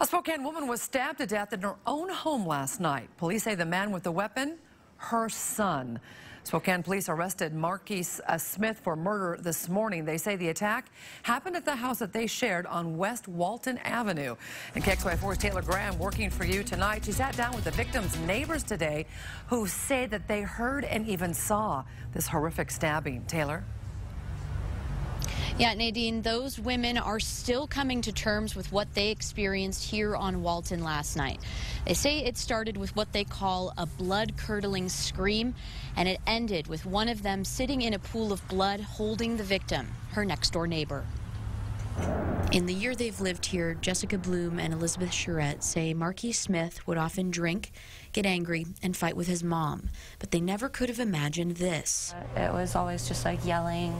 A Spokane woman was stabbed to death in her own home last night. Police say the man with the weapon, her son. Spokane police arrested Marquis Smith for murder this morning. They say the attack happened at the house that they shared on West Walton Avenue. And KXY4's Taylor Graham working for you tonight. She sat down with the victim's neighbors today who say that they heard and even saw this horrific stabbing. Taylor? Yeah, Nadine, those women are still coming to terms with what they experienced here on Walton last night. They say it started with what they call a blood-curdling scream, and it ended with one of them sitting in a pool of blood holding the victim, her next-door neighbor. In the year they've lived here, Jessica Bloom and Elizabeth Charette say Marquis Smith would often drink, get angry, and fight with his mom, but they never could have imagined this. It was always just like yelling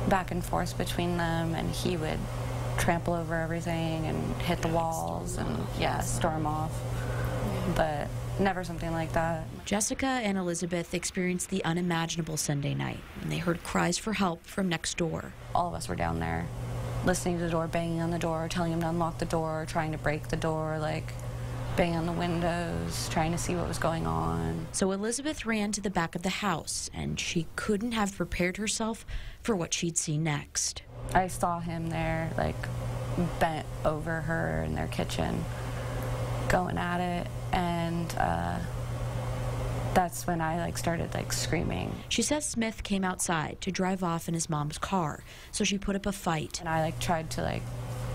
back and forth between them, and he would trample over everything and hit the walls and, yeah, storm off. But never something like that. Jessica and Elizabeth experienced the unimaginable Sunday night, and they heard cries for help from next door. All of us were down there listening to the door, banging on the door, telling him to unlock the door, trying to break the door, like banging on the windows, trying to see what was going on. So Elizabeth ran to the back of the house, and she couldn't have prepared herself for what she'd see next. I saw him there, like, bent over her in their kitchen, going at it, and that's when I started screaming. She says Smith came outside to drive off in his mom's car, so she put up a fight. And I tried to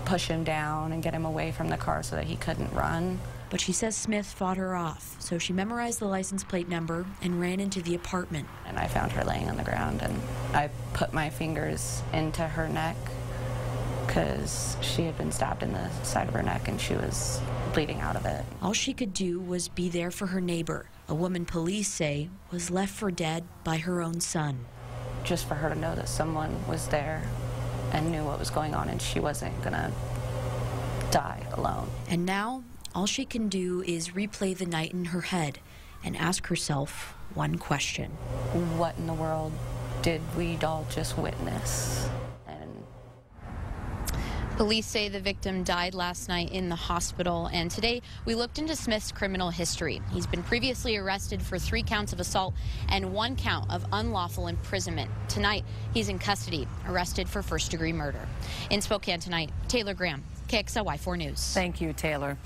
push him down and get him away from the car so that he couldn't run. But she says Smith fought her off, so she memorized the license plate number and ran into the apartment. And I found her laying on the ground, and I put my fingers into her neck because she had been stabbed in the side of her neck and she was bleeding out of it. All she could do was be there for her neighbor, a woman police say was left for dead by her own son. Just for her to know that someone was there and knew what was going on, and she wasn't gonna die alone. And now, all she can do is replay the night in her head and ask herself one question. What in the world did we all just witness? Police say the victim died last night in the hospital, and today we looked into Smith's criminal history. He's been previously arrested for 3 counts of assault and 1 count of unlawful imprisonment. Tonight, he's in custody, arrested for first-degree murder. In Spokane tonight, Taylor Graham, KXLY4 News. Thank you, Taylor.